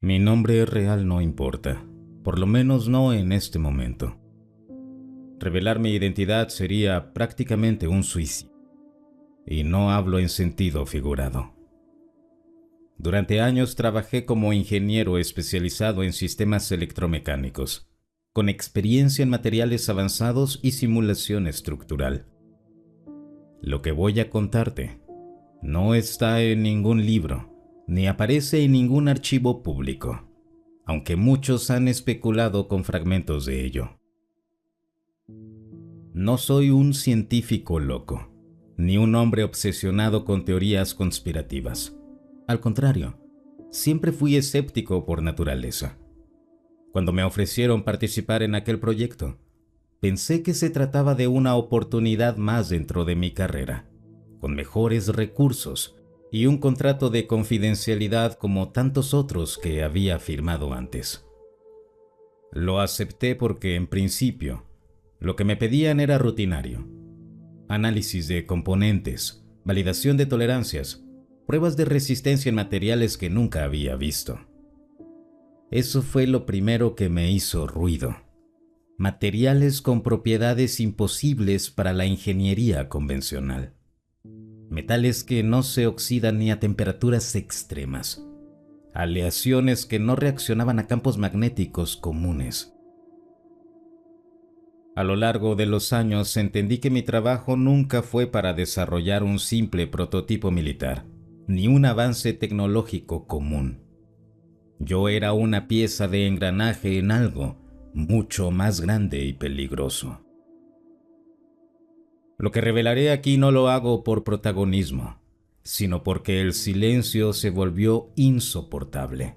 Mi nombre real no importa, por lo menos no en este momento. Revelar mi identidad sería prácticamente un suicidio, y no hablo en sentido figurado. Durante años trabajé como ingeniero especializado en sistemas electromecánicos, con experiencia en materiales avanzados y simulación estructural. Lo que voy a contarte no está en ningún libro, ni aparece en ningún archivo público, aunque muchos han especulado con fragmentos de ello. No soy un científico loco, ni un hombre obsesionado con teorías conspirativas. Al contrario, siempre fui escéptico por naturaleza. Cuando me ofrecieron participar en aquel proyecto, pensé que se trataba de una oportunidad más dentro de mi carrera, con mejores recursos y un contrato de confidencialidad como tantos otros que había firmado antes. Lo acepté porque, en principio, lo que me pedían era rutinario: análisis de componentes, validación de tolerancias, pruebas de resistencia en materiales que nunca había visto. Eso fue lo primero que me hizo ruido. Materiales con propiedades imposibles para la ingeniería convencional. Metales que no se oxidan ni a temperaturas extremas. Aleaciones que no reaccionaban a campos magnéticos comunes. A lo largo de los años entendí que mi trabajo nunca fue para desarrollar un simple prototipo militar, ni un avance tecnológico común. Yo era una pieza de engranaje en algo mucho más grande y peligroso. Lo que revelaré aquí no lo hago por protagonismo, sino porque el silencio se volvió insoportable.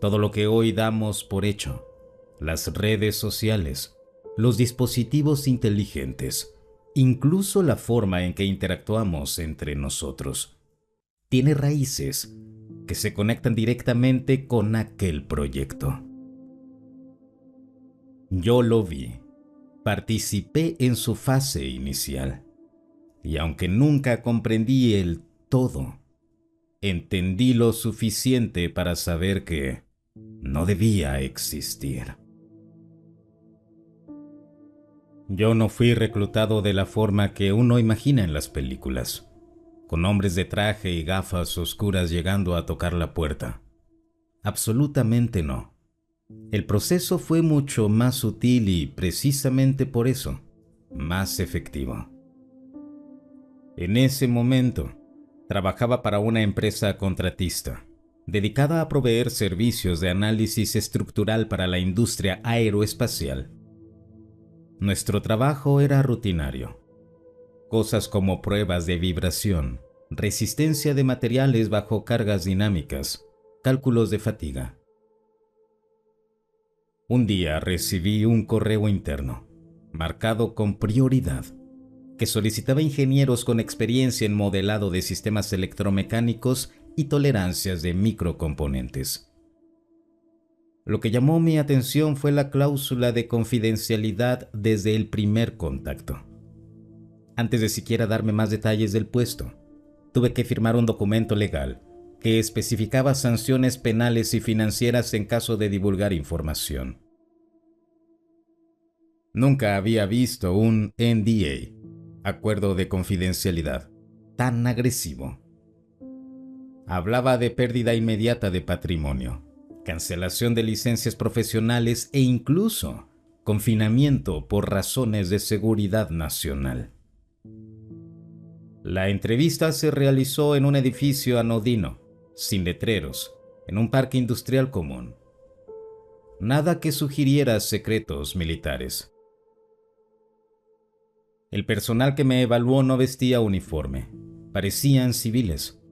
Todo lo que hoy damos por hecho, las redes sociales, los dispositivos inteligentes, incluso la forma en que interactuamos entre nosotros, tiene raíces que se conectan directamente con aquel proyecto. Yo lo vi, participé en su fase inicial, y aunque nunca comprendí el todo, entendí lo suficiente para saber que no debía existir. Yo no fui reclutado de la forma que uno imagina en las películas, con hombres de traje y gafas oscuras llegando a tocar la puerta. Absolutamente no. El proceso fue mucho más sutil y, precisamente por eso, más efectivo. En ese momento, trabajaba para una empresa contratista, dedicada a proveer servicios de análisis estructural para la industria aeroespacial. Nuestro trabajo era rutinario. Cosas como pruebas de vibración, resistencia de materiales bajo cargas dinámicas, cálculos de fatiga. Un día recibí un correo interno, marcado con prioridad, que solicitaba ingenieros con experiencia en modelado de sistemas electromecánicos y tolerancias de microcomponentes. Lo que llamó mi atención fue la cláusula de confidencialidad desde el primer contacto. Antes de siquiera darme más detalles del puesto, tuve que firmar un documento legal que especificaba sanciones penales y financieras en caso de divulgar información. Nunca había visto un NDA, acuerdo de confidencialidad, tan agresivo. Hablaba de pérdida inmediata de patrimonio, cancelación de licencias profesionales e incluso confinamiento por razones de seguridad nacional. La entrevista se realizó en un edificio anodino, sin letreros, en un parque industrial común. Nada que sugiriera secretos militares. El personal que me evaluó no vestía uniforme, parecían civiles,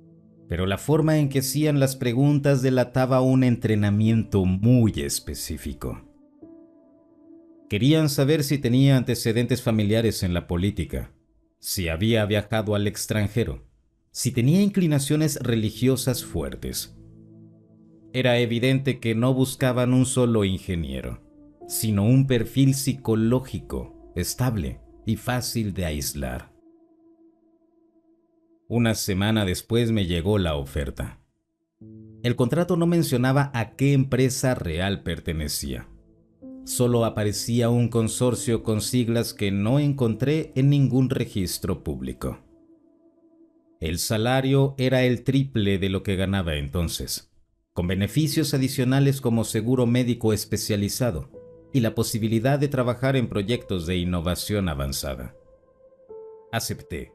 pero la forma en que hacían las preguntas delataba un entrenamiento muy específico. Querían saber si tenía antecedentes familiares en la política, si había viajado al extranjero, si tenía inclinaciones religiosas fuertes. Era evidente que no buscaban un solo ingeniero, sino un perfil psicológico, estable y fácil de aislar. Una semana después me llegó la oferta. El contrato no mencionaba a qué empresa real pertenecía. Solo aparecía un consorcio con siglas que no encontré en ningún registro público. El salario era el triple de lo que ganaba entonces, con beneficios adicionales como seguro médico especializado y la posibilidad de trabajar en proyectos de innovación avanzada. Acepté.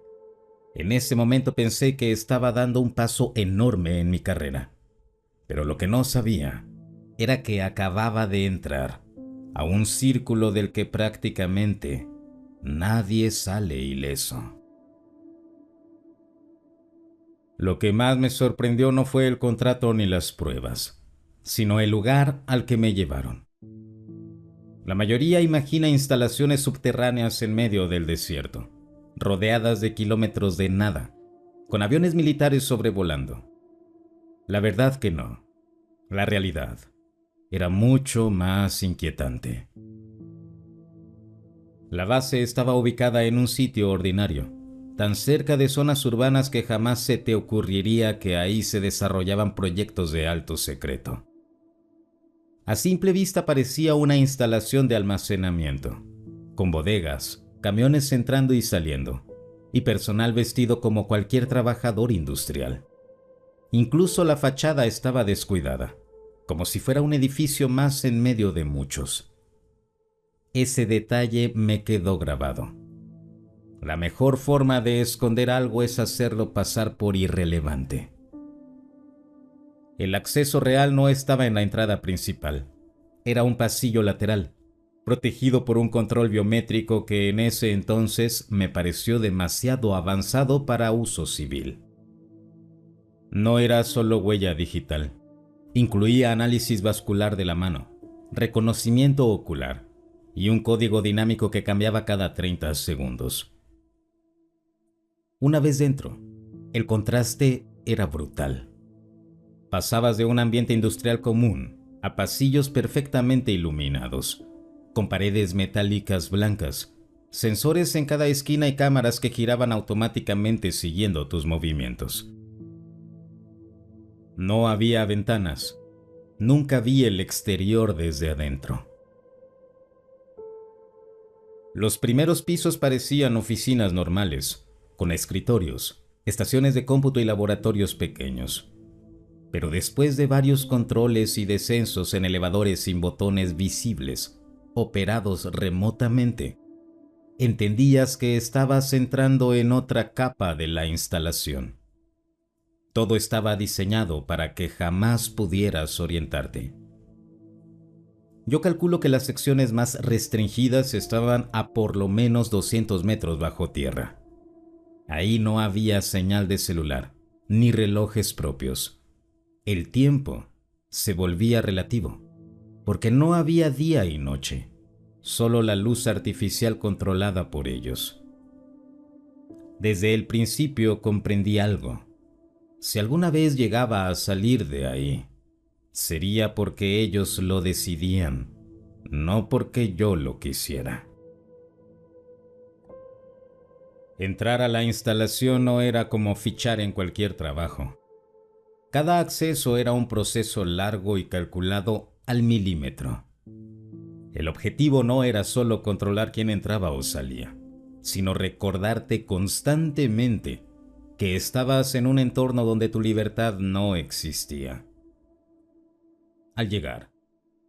En ese momento pensé que estaba dando un paso enorme en mi carrera, pero lo que no sabía era que acababa de entrar a un círculo del que prácticamente nadie sale ileso. Lo que más me sorprendió no fue el contrato ni las pruebas, sino el lugar al que me llevaron. La mayoría imagina instalaciones subterráneas en medio del desierto, rodeadas de kilómetros de nada, con aviones militares sobrevolando. La verdad que no. La realidad era mucho más inquietante. La base estaba ubicada en un sitio ordinario, tan cerca de zonas urbanas que jamás se te ocurriría que ahí se desarrollaban proyectos de alto secreto. A simple vista parecía una instalación de almacenamiento, con bodegas, camiones entrando y saliendo, y personal vestido como cualquier trabajador industrial. Incluso la fachada estaba descuidada, como si fuera un edificio más en medio de muchos. Ese detalle me quedó grabado. La mejor forma de esconder algo es hacerlo pasar por irrelevante. El acceso real no estaba en la entrada principal. Era un pasillo lateral, protegido por un control biométrico que en ese entonces me pareció demasiado avanzado para uso civil. No era solo huella digital. Incluía análisis vascular de la mano, reconocimiento ocular y un código dinámico que cambiaba cada 30 segundos. Una vez dentro, el contraste era brutal. Pasabas de un ambiente industrial común a pasillos perfectamente iluminados, con paredes metálicas blancas, sensores en cada esquina y cámaras que giraban automáticamente siguiendo tus movimientos. No había ventanas. Nunca vi el exterior desde adentro. Los primeros pisos parecían oficinas normales, con escritorios, estaciones de cómputo y laboratorios pequeños. Pero después de varios controles y descensos en elevadores sin botones visibles, operados remotamente, entendías que estabas entrando en otra capa de la instalación. Todo estaba diseñado para que jamás pudieras orientarte. Yo calculo que las secciones más restringidas estaban a por lo menos 200 metros bajo tierra. Ahí no había señal de celular, ni relojes propios. El tiempo se volvía relativo, porque no había día y noche, solo la luz artificial controlada por ellos. Desde el principio comprendí algo. Si alguna vez llegaba a salir de ahí, sería porque ellos lo decidían, no porque yo lo quisiera. Entrar a la instalación no era como fichar en cualquier trabajo. Cada acceso era un proceso largo y calculado al milímetro. El objetivo no era solo controlar quién entraba o salía, sino recordarte constantemente que estabas en un entorno donde tu libertad no existía. Al llegar,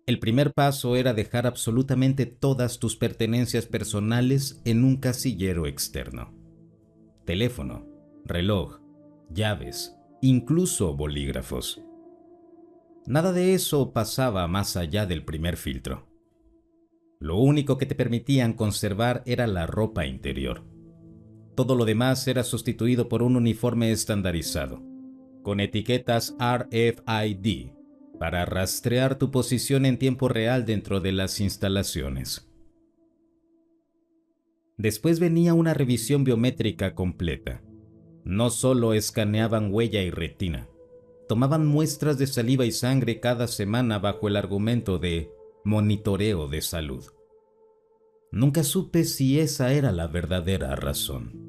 el primer paso era dejar absolutamente todas tus pertenencias personales en un casillero externo. Teléfono, reloj, llaves, incluso bolígrafos. Nada de eso pasaba más allá del primer filtro. Lo único que te permitían conservar era la ropa interior. Todo lo demás era sustituido por un uniforme estandarizado, con etiquetas RFID, para rastrear tu posición en tiempo real dentro de las instalaciones. Después venía una revisión biométrica completa. No solo escaneaban huella y retina, tomaban muestras de saliva y sangre cada semana bajo el argumento de monitoreo de salud. Nunca supe si esa era la verdadera razón.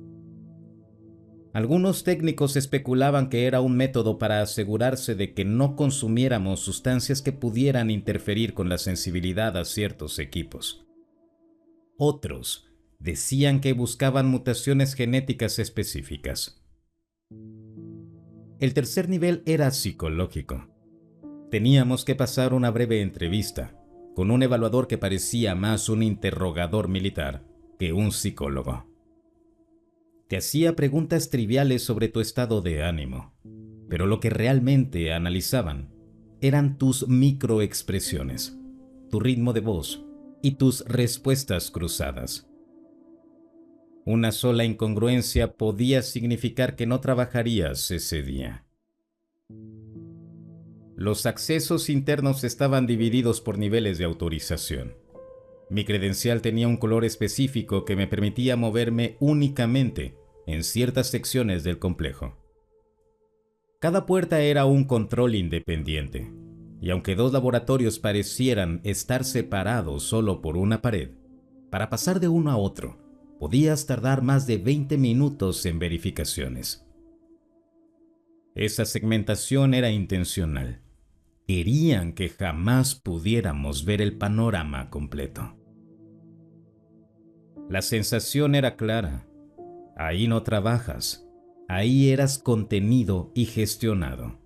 Algunos técnicos especulaban que era un método para asegurarse de que no consumiéramos sustancias que pudieran interferir con la sensibilidad a ciertos equipos. Otros decían que buscaban mutaciones genéticas específicas. El tercer nivel era psicológico. Teníamos que pasar una breve entrevista con un evaluador que parecía más un interrogador militar que un psicólogo. Te hacía preguntas triviales sobre tu estado de ánimo, pero lo que realmente analizaban eran tus microexpresiones, tu ritmo de voz y tus respuestas cruzadas. Una sola incongruencia podía significar que no trabajarías ese día. Los accesos internos estaban divididos por niveles de autorización. Mi credencial tenía un color específico que me permitía moverme únicamente en ciertas secciones del complejo. Cada puerta era un control independiente, y aunque dos laboratorios parecieran estar separados solo por una pared, para pasar de uno a otro, podías tardar más de 20 minutos en verificaciones. Esa segmentación era intencional. Querían que jamás pudiéramos ver el panorama completo. La sensación era clara. Ahí no trabajas. Ahí eras contenido y gestionado.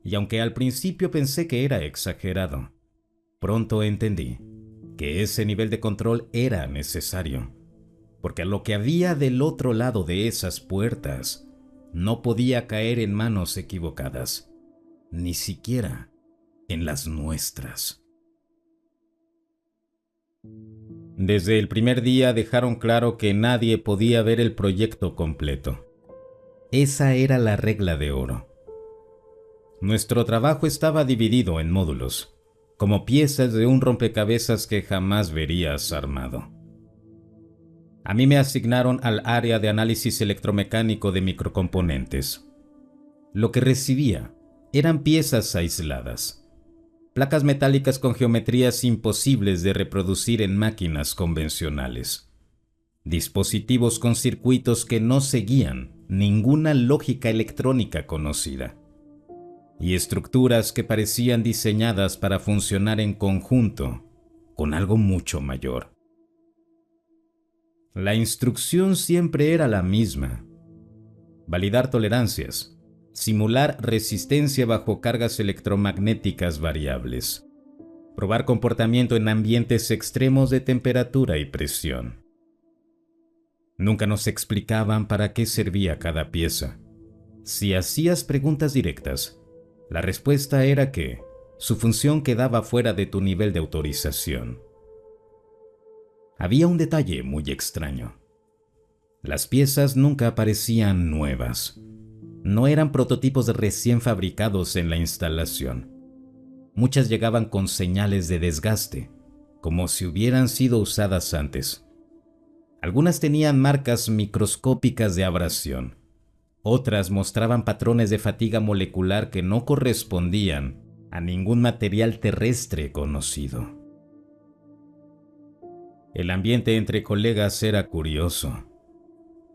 Y aunque al principio pensé que era exagerado, pronto entendí que ese nivel de control era necesario, porque lo que había del otro lado de esas puertas no podía caer en manos equivocadas, ni siquiera en las nuestras. Desde el primer día dejaron claro que nadie podía ver el proyecto completo. Esa era la regla de oro. Nuestro trabajo estaba dividido en módulos, como piezas de un rompecabezas que jamás verías armado. A mí me asignaron al área de análisis electromecánico de microcomponentes. Lo que recibía eran piezas aisladas, placas metálicas con geometrías imposibles de reproducir en máquinas convencionales, dispositivos con circuitos que no seguían ninguna lógica electrónica conocida, y estructuras que parecían diseñadas para funcionar en conjunto con algo mucho mayor. La instrucción siempre era la misma: validar tolerancias, simular resistencia bajo cargas electromagnéticas variables, probar comportamiento en ambientes extremos de temperatura y presión. Nunca nos explicaban para qué servía cada pieza. Si hacías preguntas directas, la respuesta era que su función quedaba fuera de tu nivel de autorización. Había un detalle muy extraño. Las piezas nunca parecían nuevas. No eran prototipos recién fabricados en la instalación. Muchas llegaban con señales de desgaste, como si hubieran sido usadas antes. Algunas tenían marcas microscópicas de abrasión. Otras mostraban patrones de fatiga molecular que no correspondían a ningún material terrestre conocido. El ambiente entre colegas era curioso.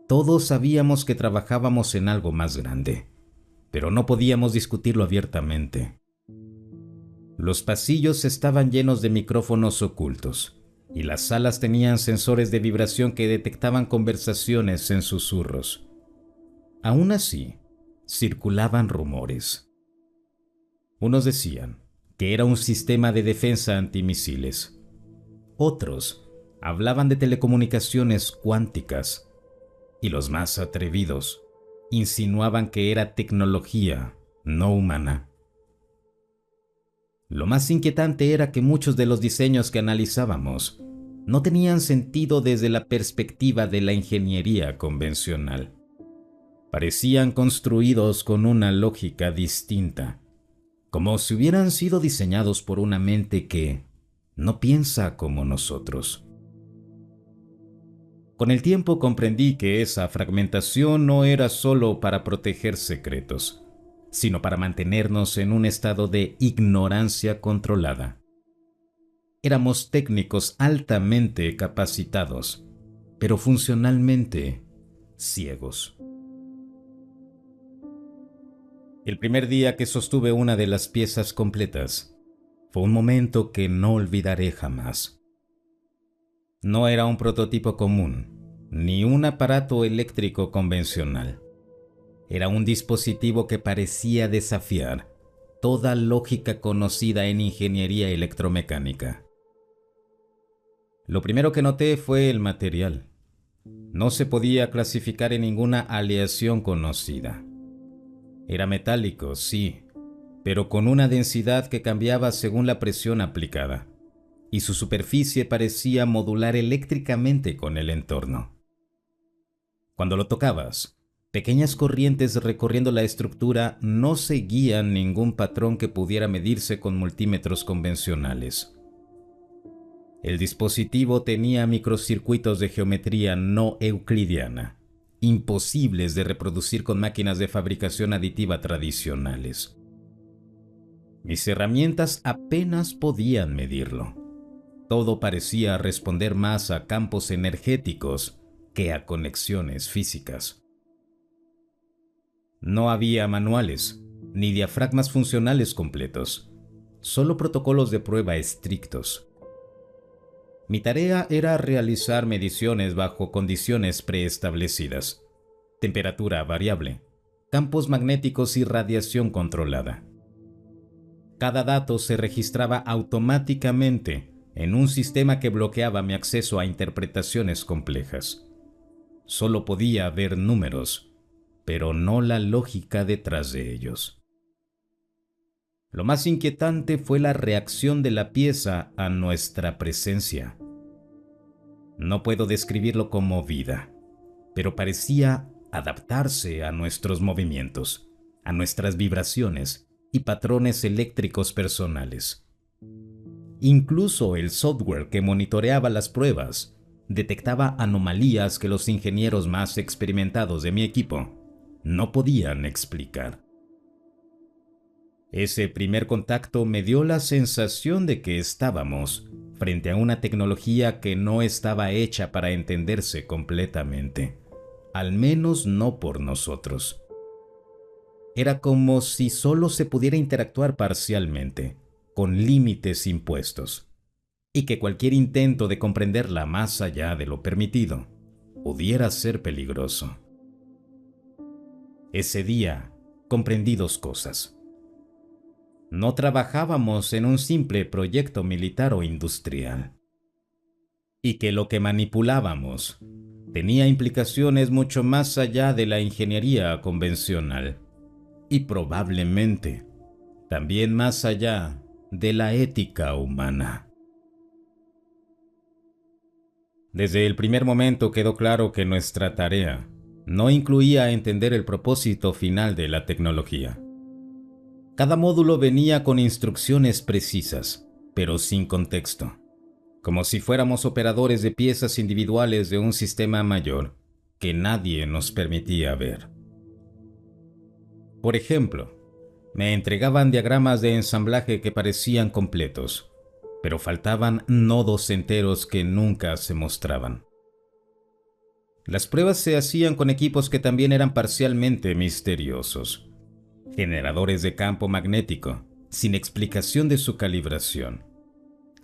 Todos sabíamos que trabajábamos en algo más grande, pero no podíamos discutirlo abiertamente. Los pasillos estaban llenos de micrófonos ocultos, y las salas tenían sensores de vibración que detectaban conversaciones en susurros. Aún así, circulaban rumores. Unos decían que era un sistema de defensa antimisiles. Otros hablaban de telecomunicaciones cuánticas. Y los más atrevidos insinuaban que era tecnología no humana. Lo más inquietante era que muchos de los diseños que analizábamos no tenían sentido desde la perspectiva de la ingeniería convencional. Parecían construidos con una lógica distinta, como si hubieran sido diseñados por una mente que no piensa como nosotros. Con el tiempo comprendí que esa fragmentación no era solo para proteger secretos, sino para mantenernos en un estado de ignorancia controlada. Éramos técnicos altamente capacitados, pero funcionalmente ciegos. El primer día que sostuve una de las piezas completas fue un momento que no olvidaré jamás. No era un prototipo común, ni un aparato eléctrico convencional. Era un dispositivo que parecía desafiar toda lógica conocida en ingeniería electromecánica. Lo primero que noté fue el material. No se podía clasificar en ninguna aleación conocida. Era metálico, sí, pero con una densidad que cambiaba según la presión aplicada, y su superficie parecía modular eléctricamente con el entorno. Cuando lo tocabas, pequeñas corrientes recorriendo la estructura no seguían ningún patrón que pudiera medirse con multímetros convencionales. El dispositivo tenía microcircuitos de geometría no euclidiana, imposibles de reproducir con máquinas de fabricación aditiva tradicionales. Mis herramientas apenas podían medirlo. Todo parecía responder más a campos energéticos que a conexiones físicas. No había manuales, ni diafragmas funcionales completos, solo protocolos de prueba estrictos. Mi tarea era realizar mediciones bajo condiciones preestablecidas, temperatura variable, campos magnéticos y radiación controlada. Cada dato se registraba automáticamente en un sistema que bloqueaba mi acceso a interpretaciones complejas. Solo podía ver números, pero no la lógica detrás de ellos. Lo más inquietante fue la reacción de la pieza a nuestra presencia. No puedo describirlo como vida, pero parecía adaptarse a nuestros movimientos, a nuestras vibraciones y patrones eléctricos personales. Incluso el software que monitoreaba las pruebas detectaba anomalías que los ingenieros más experimentados de mi equipo no podían explicar. Ese primer contacto me dio la sensación de que estábamos frente a una tecnología que no estaba hecha para entenderse completamente, al menos no por nosotros. Era como si solo se pudiera interactuar parcialmente, con límites impuestos, y que cualquier intento de comprenderla más allá de lo permitido pudiera ser peligroso. Ese día comprendí dos cosas. No trabajábamos en un simple proyecto militar o industrial, y que lo que manipulábamos tenía implicaciones mucho más allá de la ingeniería convencional, y probablemente también más allá de la ética humana. Desde el primer momento quedó claro que nuestra tarea no incluía entender el propósito final de la tecnología. Cada módulo venía con instrucciones precisas, pero sin contexto, como si fuéramos operadores de piezas individuales de un sistema mayor que nadie nos permitía ver. Por ejemplo, me entregaban diagramas de ensamblaje que parecían completos, pero faltaban nodos enteros que nunca se mostraban. Las pruebas se hacían con equipos que también eran parcialmente misteriosos. Generadores de campo magnético, sin explicación de su calibración.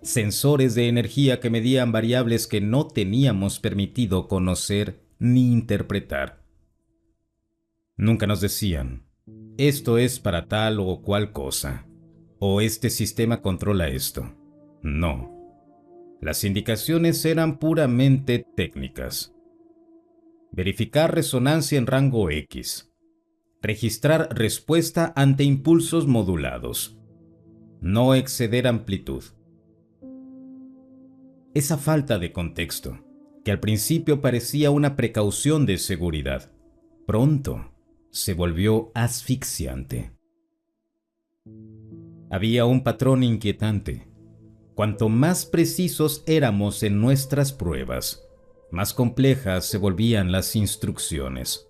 Sensores de energía que medían variables que no teníamos permitido conocer ni interpretar. Nunca nos decían, esto es para tal o cual cosa, o este sistema controla esto. No. Las indicaciones eran puramente técnicas. Verificar resonancia en rango X. Registrar respuesta ante impulsos modulados. No exceder amplitud. Esa falta de contexto, que al principio parecía una precaución de seguridad, pronto se volvió asfixiante. Había un patrón inquietante. Cuanto más precisos éramos en nuestras pruebas, más complejas se volvían las instrucciones.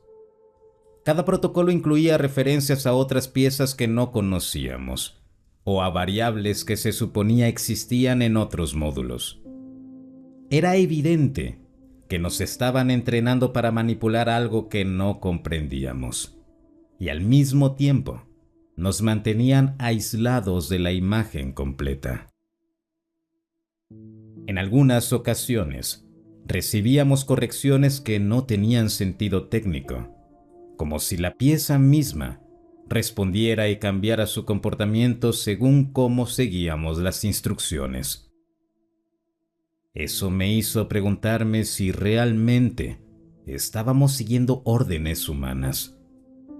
Cada protocolo incluía referencias a otras piezas que no conocíamos, o a variables que se suponía existían en otros módulos. Era evidente que nos estaban entrenando para manipular algo que no comprendíamos, y al mismo tiempo nos mantenían aislados de la imagen completa. En algunas ocasiones, recibíamos correcciones que no tenían sentido técnico, como si la pieza misma respondiera y cambiara su comportamiento según cómo seguíamos las instrucciones. Eso me hizo preguntarme si realmente estábamos siguiendo órdenes humanas,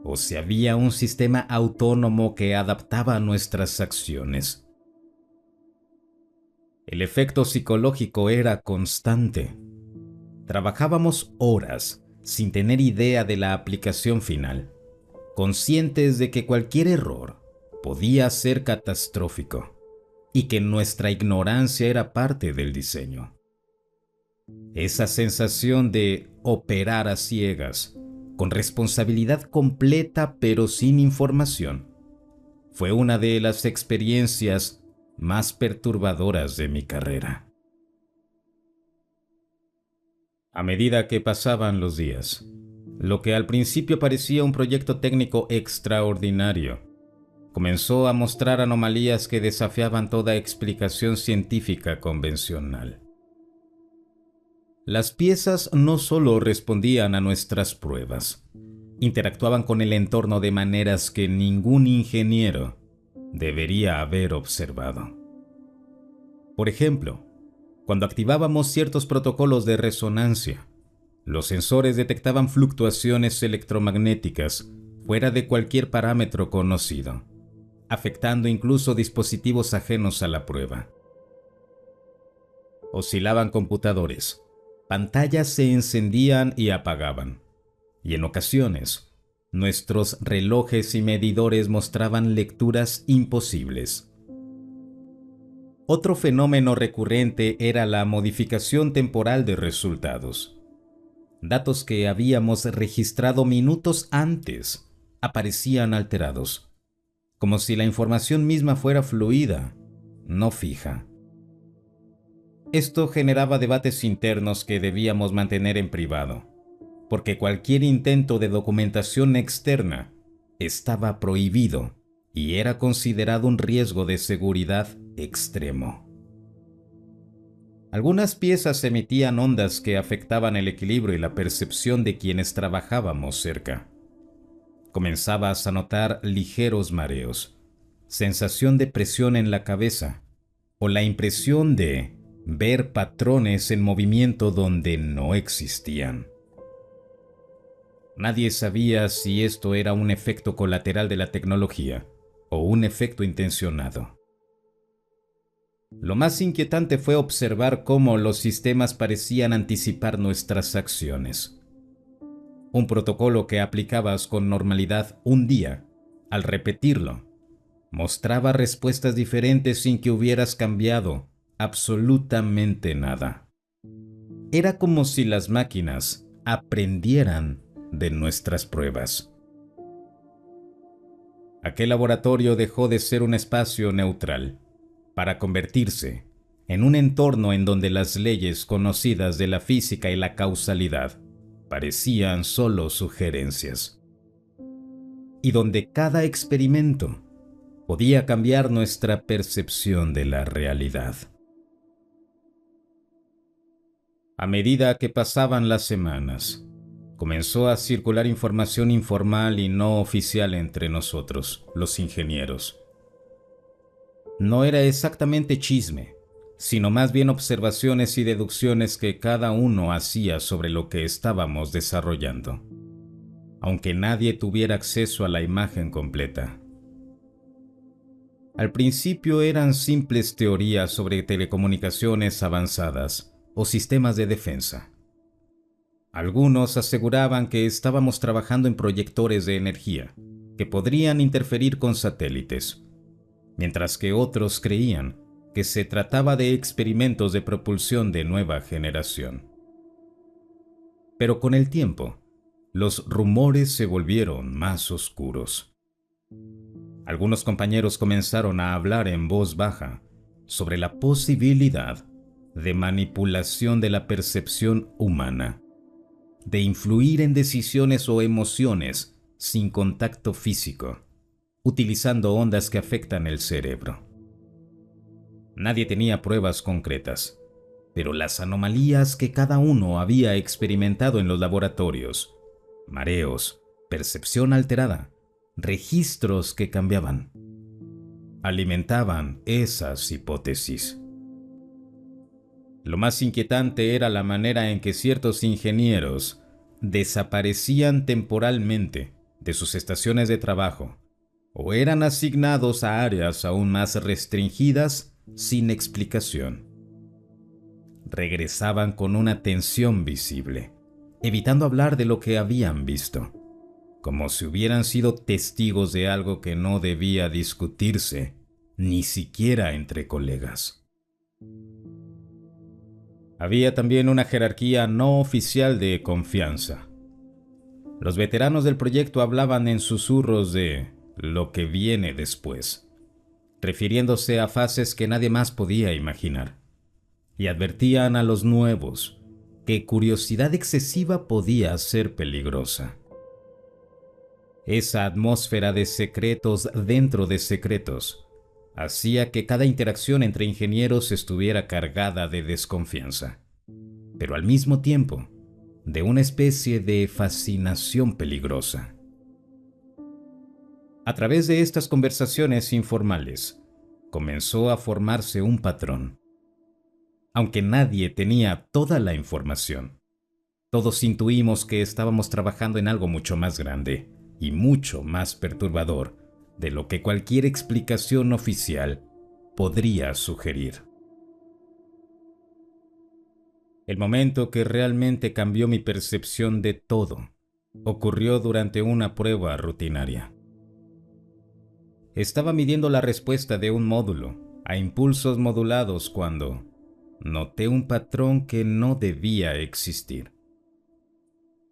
o si había un sistema autónomo que adaptaba nuestras acciones. El efecto psicológico era constante. Trabajábamos horas sin tener idea de la aplicación final, conscientes de que cualquier error podía ser catastrófico y que nuestra ignorancia era parte del diseño. Esa sensación de operar a ciegas, con responsabilidad completa pero sin información, fue una de las experiencias más perturbadoras de mi carrera. A medida que pasaban los días, lo que al principio parecía un proyecto técnico extraordinario, comenzó a mostrar anomalías que desafiaban toda explicación científica convencional. Las piezas no solo respondían a nuestras pruebas, interactuaban con el entorno de maneras que ningún ingeniero debería haber observado. Por ejemplo, cuando activábamos ciertos protocolos de resonancia, los sensores detectaban fluctuaciones electromagnéticas fuera de cualquier parámetro conocido, afectando incluso dispositivos ajenos a la prueba. Oscilaban computadores, pantallas se encendían y apagaban, y en ocasiones, nuestros relojes y medidores mostraban lecturas imposibles. Otro fenómeno recurrente era la modificación temporal de resultados. Datos que habíamos registrado minutos antes aparecían alterados, como si la información misma fuera fluida, no fija. Esto generaba debates internos que debíamos mantener en privado, porque cualquier intento de documentación externa estaba prohibido y era considerado un riesgo de seguridad extremo. Algunas piezas emitían ondas que afectaban el equilibrio y la percepción de quienes trabajábamos cerca. Comenzabas a notar ligeros mareos, sensación de presión en la cabeza o la impresión de ver patrones en movimiento donde no existían. Nadie sabía si esto era un efecto colateral de la tecnología o un efecto intencionado. Lo más inquietante fue observar cómo los sistemas parecían anticipar nuestras acciones. Un protocolo que aplicabas con normalidad un día, al repetirlo, mostraba respuestas diferentes sin que hubieras cambiado absolutamente nada. Era como si las máquinas aprendieran de nuestras pruebas. Aquel laboratorio dejó de ser un espacio neutral para convertirse en un entorno en donde las leyes conocidas de la física y la causalidad parecían solo sugerencias, y donde cada experimento podía cambiar nuestra percepción de la realidad. A medida que pasaban las semanas, comenzó a circular información informal y no oficial entre nosotros, los ingenieros. No era exactamente chisme, sino más bien observaciones y deducciones que cada uno hacía sobre lo que estábamos desarrollando, aunque nadie tuviera acceso a la imagen completa. Al principio eran simples teorías sobre telecomunicaciones avanzadas o sistemas de defensa. Algunos aseguraban que estábamos trabajando en proyectores de energía que podrían interferir con satélites, mientras que otros creían que se trataba de experimentos de propulsión de nueva generación. Pero con el tiempo, los rumores se volvieron más oscuros. Algunos compañeros comenzaron a hablar en voz baja sobre la posibilidad de manipulación de la percepción humana, de influir en decisiones o emociones sin contacto físico, utilizando ondas que afectan el cerebro. Nadie tenía pruebas concretas, pero las anomalías que cada uno había experimentado en los laboratorios, mareos, percepción alterada, registros que cambiaban, alimentaban esas hipótesis. Lo más inquietante era la manera en que ciertos ingenieros desaparecían temporalmente de sus estaciones de trabajo o eran asignados a áreas aún más restringidas sin explicación. Regresaban con una tensión visible, evitando hablar de lo que habían visto, como si hubieran sido testigos de algo que no debía discutirse, ni siquiera entre colegas. Había también una jerarquía no oficial de confianza. Los veteranos del proyecto hablaban en susurros de lo que viene después, refiriéndose a fases que nadie más podía imaginar, y advertían a los nuevos que curiosidad excesiva podía ser peligrosa. Esa atmósfera de secretos dentro de secretos hacía que cada interacción entre ingenieros estuviera cargada de desconfianza, pero al mismo tiempo de una especie de fascinación peligrosa. A través de estas conversaciones informales, comenzó a formarse un patrón. Aunque nadie tenía toda la información, todos intuimos que estábamos trabajando en algo mucho más grande y mucho más perturbador de lo que cualquier explicación oficial podría sugerir. El momento que realmente cambió mi percepción de todo ocurrió durante una prueba rutinaria. Estaba midiendo la respuesta de un módulo a impulsos modulados cuando noté un patrón que no debía existir.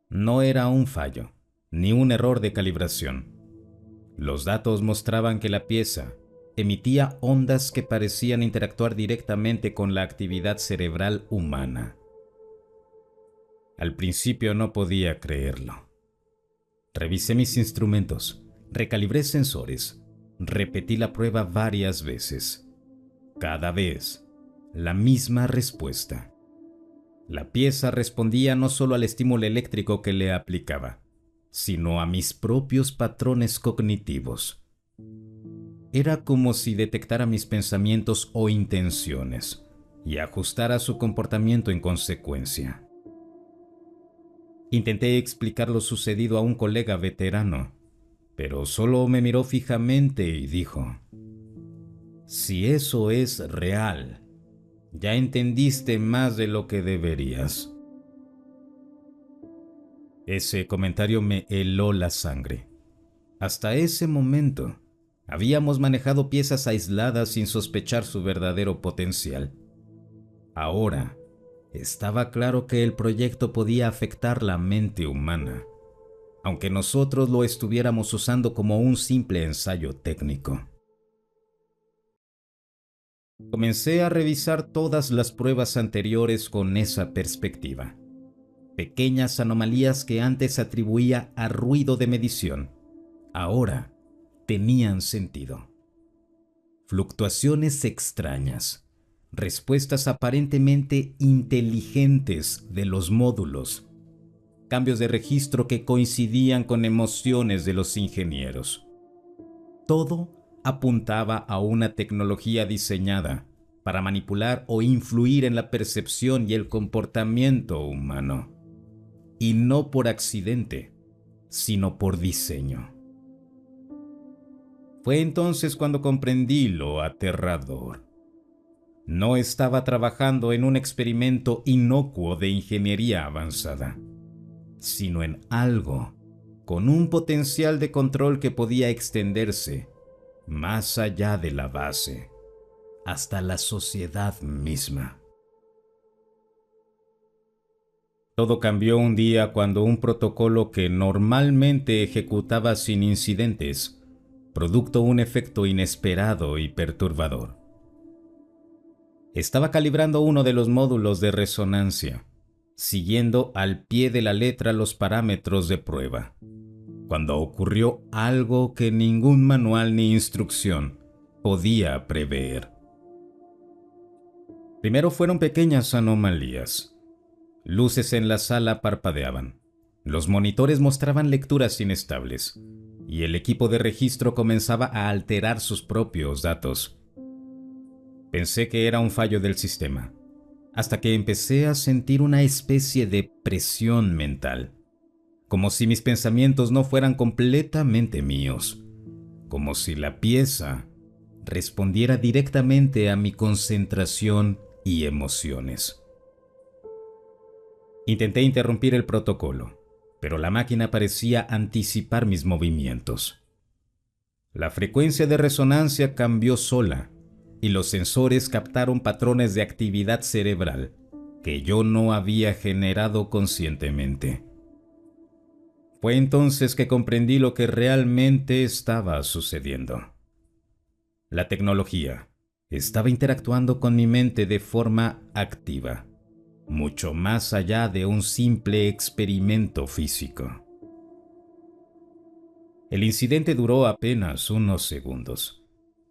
No era un fallo, ni un error de calibración. Los datos mostraban que la pieza emitía ondas que parecían interactuar directamente con la actividad cerebral humana. Al principio no podía creerlo. Revisé mis instrumentos, recalibré sensores, repetí la prueba varias veces. Cada vez, la misma respuesta. La pieza respondía no solo al estímulo eléctrico que le aplicaba, sino a mis propios patrones cognitivos. Era como si detectara mis pensamientos o intenciones y ajustara su comportamiento en consecuencia. Intenté explicar lo sucedido a un colega veterano, pero solo me miró fijamente y dijo: «Si eso es real, ya entendiste más de lo que deberías». Ese comentario me heló la sangre. Hasta ese momento, habíamos manejado piezas aisladas sin sospechar su verdadero potencial. Ahora, estaba claro que el proyecto podía afectar la mente humana, aunque nosotros lo estuviéramos usando como un simple ensayo técnico. Comencé a revisar todas las pruebas anteriores con esa perspectiva. Pequeñas anomalías que antes atribuía a ruido de medición, ahora tenían sentido. Fluctuaciones extrañas, respuestas aparentemente inteligentes de los módulos, cambios de registro que coincidían con emociones de los ingenieros. Todo apuntaba a una tecnología diseñada para manipular o influir en la percepción y el comportamiento humano. Y no por accidente, sino por diseño. Fue entonces cuando comprendí lo aterrador. No estaba trabajando en un experimento inocuo de ingeniería avanzada, sino en algo con un potencial de control que podía extenderse más allá de la base, hasta la sociedad misma. Todo cambió un día cuando un protocolo que normalmente ejecutaba sin incidentes produjo un efecto inesperado y perturbador. Estaba calibrando uno de los módulos de resonancia, siguiendo al pie de la letra los parámetros de prueba. cuando ocurrió algo que ningún manual ni instrucción podía prever. Primero fueron pequeñas anomalías. Luces en la sala parpadeaban. Los monitores mostraban lecturas inestables y el equipo de registro comenzaba a alterar sus propios datos. Pensé que era un fallo del sistema, hasta que empecé a sentir una especie de presión mental, como si mis pensamientos no fueran completamente míos, como si la pieza respondiera directamente a mi concentración y emociones. Intenté interrumpir el protocolo, pero la máquina parecía anticipar mis movimientos. La frecuencia de resonancia cambió sola y los sensores captaron patrones de actividad cerebral que yo no había generado conscientemente. Fue entonces que comprendí lo que realmente estaba sucediendo. La tecnología estaba interactuando con mi mente de forma activa, mucho más allá de un simple experimento físico. El incidente duró apenas unos segundos,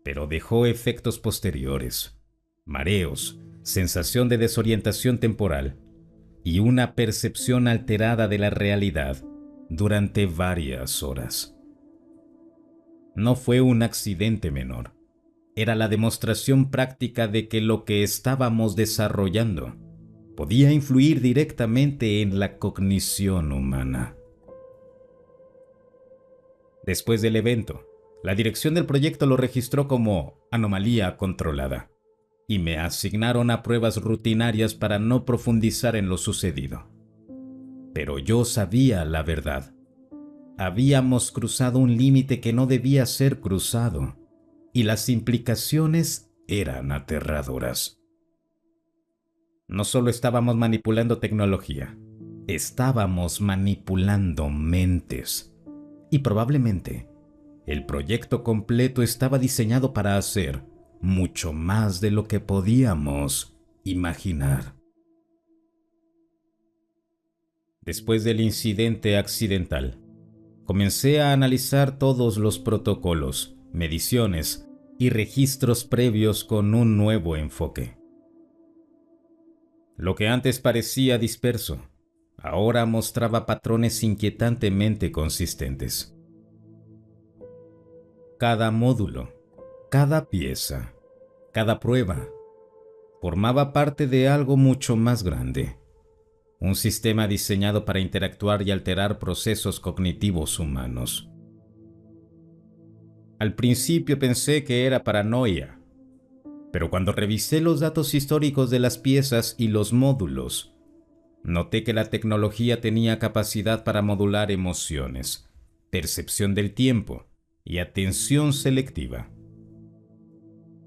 pero dejó efectos posteriores: mareos, sensación de desorientación temporal y una percepción alterada de la realidad durante varias horas. No fue un accidente menor. Era la demostración práctica de que lo que estábamos desarrollando podía influir directamente en la cognición humana. Después del evento, la dirección del proyecto lo registró como anomalía controlada y me asignaron a pruebas rutinarias para no profundizar en lo sucedido. Pero yo sabía la verdad. Habíamos cruzado un límite que no debía ser cruzado, y las implicaciones eran aterradoras. No solo estábamos manipulando tecnología, estábamos manipulando mentes. Y probablemente el proyecto completo estaba diseñado para hacer mucho más de lo que podíamos imaginar. Después del incidente accidental, comencé a analizar todos los protocolos, mediciones y registros previos con un nuevo enfoque. Lo que antes parecía disperso, ahora mostraba patrones inquietantemente consistentes. Cada módulo, cada pieza, cada prueba, formaba parte de algo mucho más grande. Un sistema diseñado para interactuar y alterar procesos cognitivos humanos. Al principio pensé que era paranoia, pero cuando revisé los datos históricos de las piezas y los módulos, noté que la tecnología tenía capacidad para modular emociones, percepción del tiempo y atención selectiva.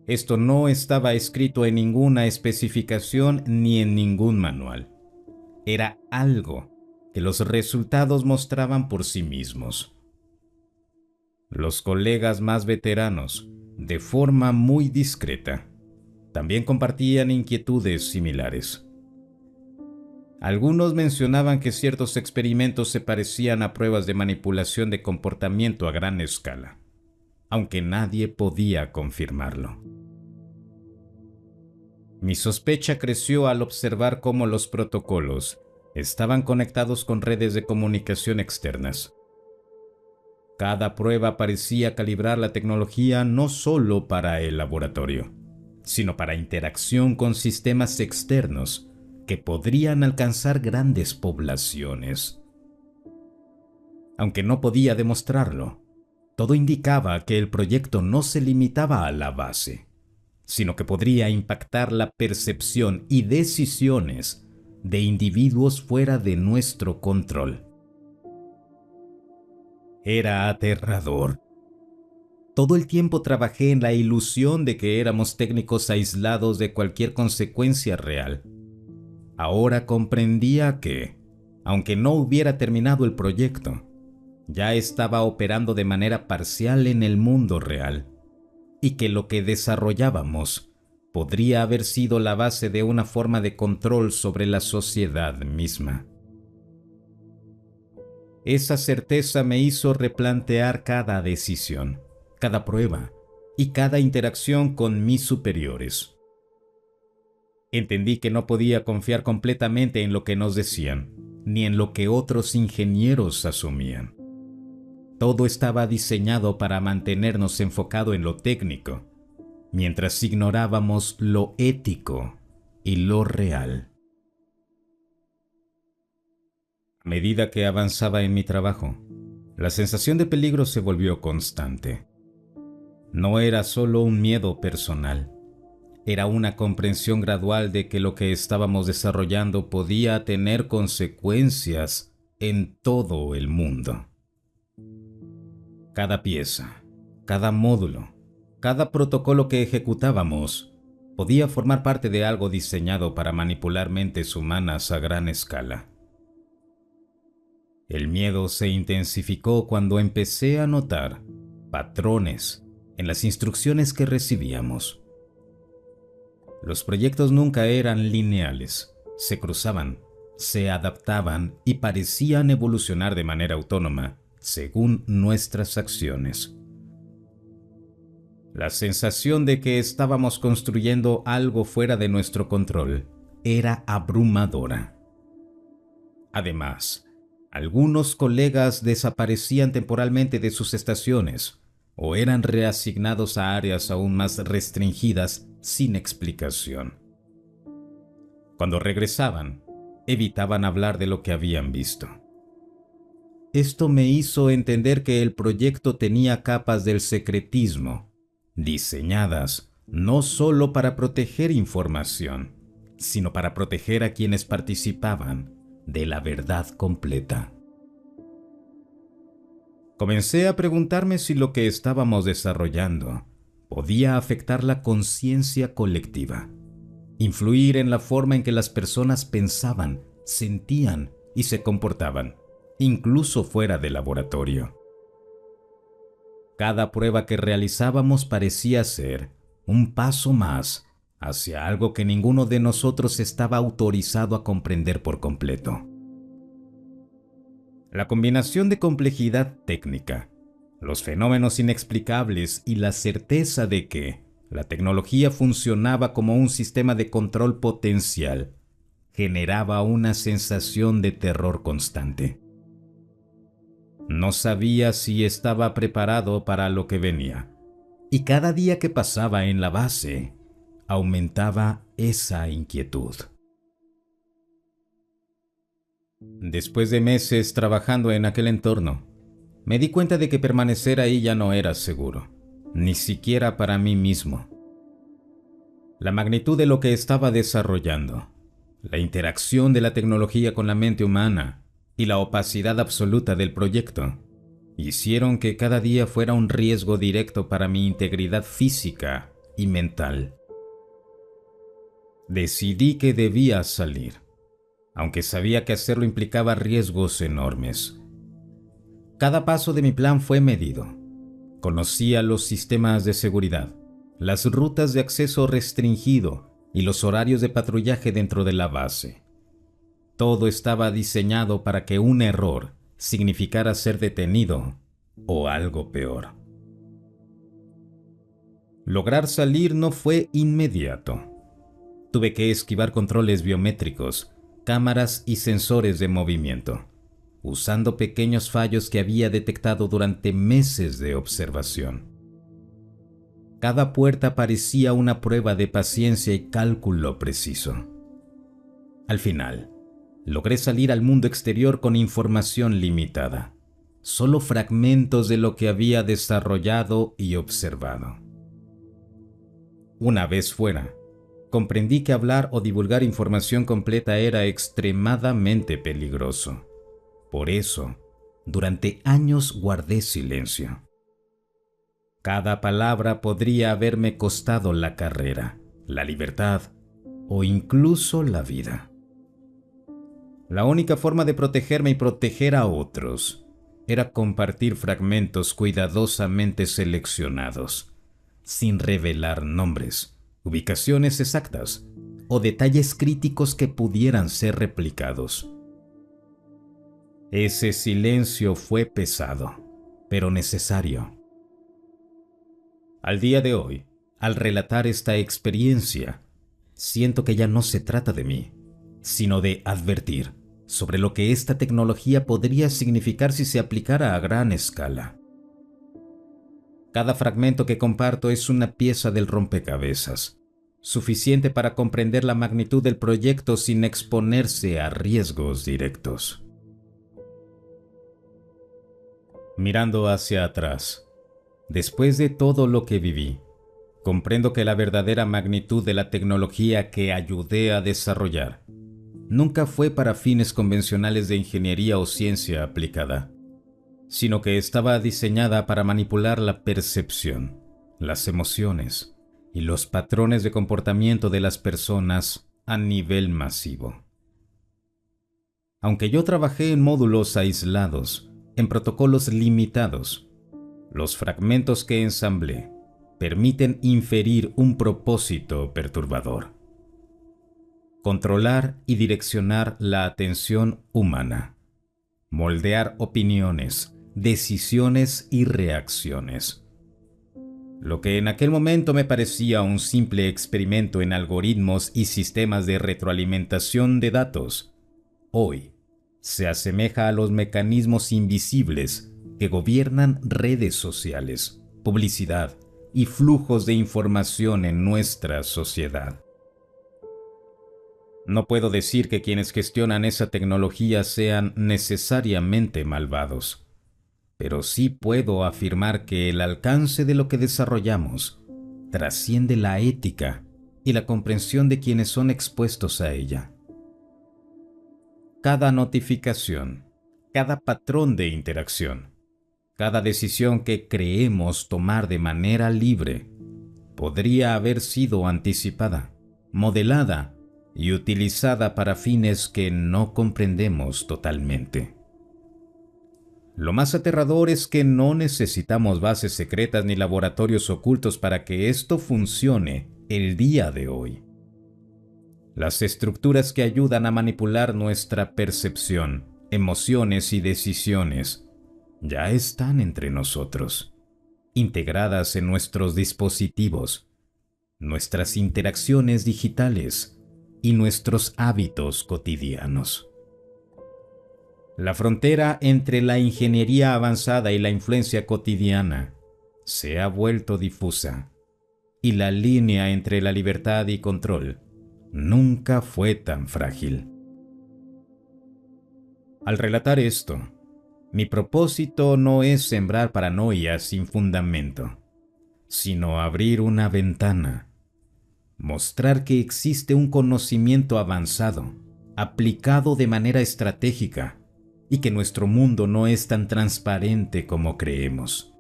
Esto no estaba escrito en ninguna especificación ni en ningún manual. Era algo que los resultados mostraban por sí mismos. Los colegas más veteranos, de forma muy discreta, también compartían inquietudes similares. Algunos mencionaban que ciertos experimentos se parecían a pruebas de manipulación de comportamiento a gran escala, aunque nadie podía confirmarlo. Mi sospecha creció al observar cómo los protocolos estaban conectados con redes de comunicación externas. Cada prueba parecía calibrar la tecnología no solo para el laboratorio, sino para interacción con sistemas externos que podrían alcanzar grandes poblaciones. Aunque no podía demostrarlo, todo indicaba que el proyecto no se limitaba a la base, sino que podría impactar la percepción y decisiones de individuos fuera de nuestro control. Era aterrador. Todo el tiempo trabajé en la ilusión de que éramos técnicos aislados de cualquier consecuencia real. Ahora comprendía que, aunque no hubiera terminado el proyecto, ya estaba operando de manera parcial en el mundo real, y que lo que desarrollábamos podría haber sido la base de una forma de control sobre la sociedad misma. Esa certeza me hizo replantear cada decisión, cada prueba y cada interacción con mis superiores. Entendí que no podía confiar completamente en lo que nos decían, ni en lo que otros ingenieros asumían. Todo estaba diseñado para mantenernos enfocados en lo técnico, mientras ignorábamos lo ético y lo real. A medida que avanzaba en mi trabajo, la sensación de peligro se volvió constante. No era solo un miedo personal, era una comprensión gradual de que lo que estábamos desarrollando podía tener consecuencias en todo el mundo. Cada pieza, cada módulo, cada protocolo que ejecutábamos podía formar parte de algo diseñado para manipular mentes humanas a gran escala. El miedo se intensificó cuando empecé a notar patrones en las instrucciones que recibíamos. Los proyectos nunca eran lineales, se cruzaban, se adaptaban y parecían evolucionar de manera autónoma según nuestras acciones. La sensación de que estábamos construyendo algo fuera de nuestro control era abrumadora. Además, algunos colegas desaparecían temporalmente de sus estaciones o eran reasignados a áreas aún más restringidas sin explicación. Cuando regresaban, evitaban hablar de lo que habían visto. Esto me hizo entender que el proyecto tenía capas del secretismo, diseñadas no solo para proteger información, sino para proteger a quienes participaban de la verdad completa. Comencé a preguntarme si lo que estábamos desarrollando podía afectar la conciencia colectiva, influir en la forma en que las personas pensaban, sentían y se comportaban, incluso fuera del laboratorio. Cada prueba que realizábamos parecía ser un paso más hacia algo que ninguno de nosotros estaba autorizado a comprender por completo. La combinación de complejidad técnica, los fenómenos inexplicables y la certeza de que la tecnología funcionaba como un sistema de control potencial generaba una sensación de terror constante. No sabía si estaba preparado para lo que venía, y cada día que pasaba en la base aumentaba esa inquietud. Después de meses trabajando en aquel entorno, me di cuenta de que permanecer ahí ya no era seguro, ni siquiera para mí mismo. La magnitud de lo que estaba desarrollando, la interacción de la tecnología con la mente humana y la opacidad absoluta del proyecto hicieron que cada día fuera un riesgo directo para mi integridad física y mental. Decidí que debía salir, aunque sabía que hacerlo implicaba riesgos enormes. Cada paso de mi plan fue medido. Conocía los sistemas de seguridad, las rutas de acceso restringido y los horarios de patrullaje dentro de la base. Todo estaba diseñado para que un error significara ser detenido o algo peor. Lograr salir no fue inmediato. Tuve que esquivar controles biométricos, cámaras y sensores de movimiento, usando pequeños fallos que había detectado durante meses de observación. Cada puerta parecía una prueba de paciencia y cálculo preciso. Al final, logré salir al mundo exterior con información limitada, solo fragmentos de lo que había desarrollado y observado. Una vez fuera, comprendí que hablar o divulgar información completa era extremadamente peligroso. Por eso, durante años guardé silencio. Cada palabra podría haberme costado la carrera, la libertad o incluso la vida. La única forma de protegerme y proteger a otros era compartir fragmentos cuidadosamente seleccionados, sin revelar nombres, ubicaciones exactas o detalles críticos que pudieran ser replicados. Ese silencio fue pesado, pero necesario. Al día de hoy, al relatar esta experiencia, siento que ya no se trata de mí, sino de advertir sobre lo que esta tecnología podría significar si se aplicara a gran escala. Cada fragmento que comparto es una pieza del rompecabezas, suficiente para comprender la magnitud del proyecto sin exponerse a riesgos directos. Mirando hacia atrás, después de todo lo que viví, comprendo que la verdadera magnitud de la tecnología que ayudé a desarrollar nunca fue para fines convencionales de ingeniería o ciencia aplicada, sino que estaba diseñada para manipular la percepción, las emociones y los patrones de comportamiento de las personas a nivel masivo. Aunque yo trabajé en módulos aislados, en protocolos limitados, los fragmentos que ensamblé permiten inferir un propósito perturbador: controlar y direccionar la atención humana, moldear opiniones, decisiones y reacciones. Lo que en aquel momento me parecía un simple experimento en algoritmos y sistemas de retroalimentación de datos, hoy se asemeja a los mecanismos invisibles que gobiernan redes sociales, publicidad y flujos de información en nuestra sociedad. No puedo decir que quienes gestionan esa tecnología sean necesariamente malvados, pero sí puedo afirmar que el alcance de lo que desarrollamos trasciende la ética y la comprensión de quienes son expuestos a ella. Cada notificación, cada patrón de interacción, cada decisión que creemos tomar de manera libre podría haber sido anticipada, modelada y utilizada para fines que no comprendemos totalmente. Lo más aterrador es que no necesitamos bases secretas ni laboratorios ocultos para que esto funcione el día de hoy. Las estructuras que ayudan a manipular nuestra percepción, emociones y decisiones ya están entre nosotros, integradas en nuestros dispositivos, nuestras interacciones digitales y nuestros hábitos cotidianos. La frontera entre la ingeniería avanzada y la influencia cotidiana se ha vuelto difusa, y la línea entre la libertad y control nunca fue tan frágil. Al relatar esto, mi propósito no es sembrar paranoia sin fundamento, sino abrir una ventana, mostrar que existe un conocimiento avanzado, aplicado de manera estratégica, y que nuestro mundo no es tan transparente como creemos.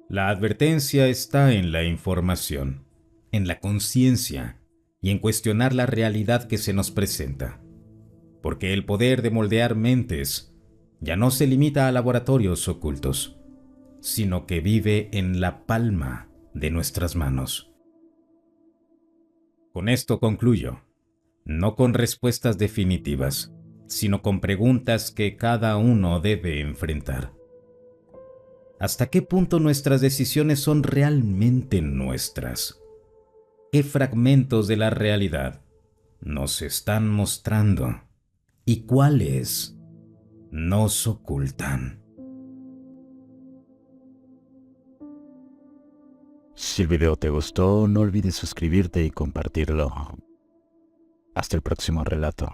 La advertencia está en la información, en la conciencia y en cuestionar la realidad que se nos presenta, porque el poder de moldear mentes ya no se limita a laboratorios ocultos, sino que vive en la palma de nuestras manos. Con esto concluyo, no con respuestas definitivas, sino con preguntas que cada uno debe enfrentar. ¿Hasta qué punto nuestras decisiones son realmente nuestras? ¿Qué fragmentos de la realidad nos están mostrando? ¿Y cuáles nos ocultan? Si el video te gustó, no olvides suscribirte y compartirlo. Hasta el próximo relato.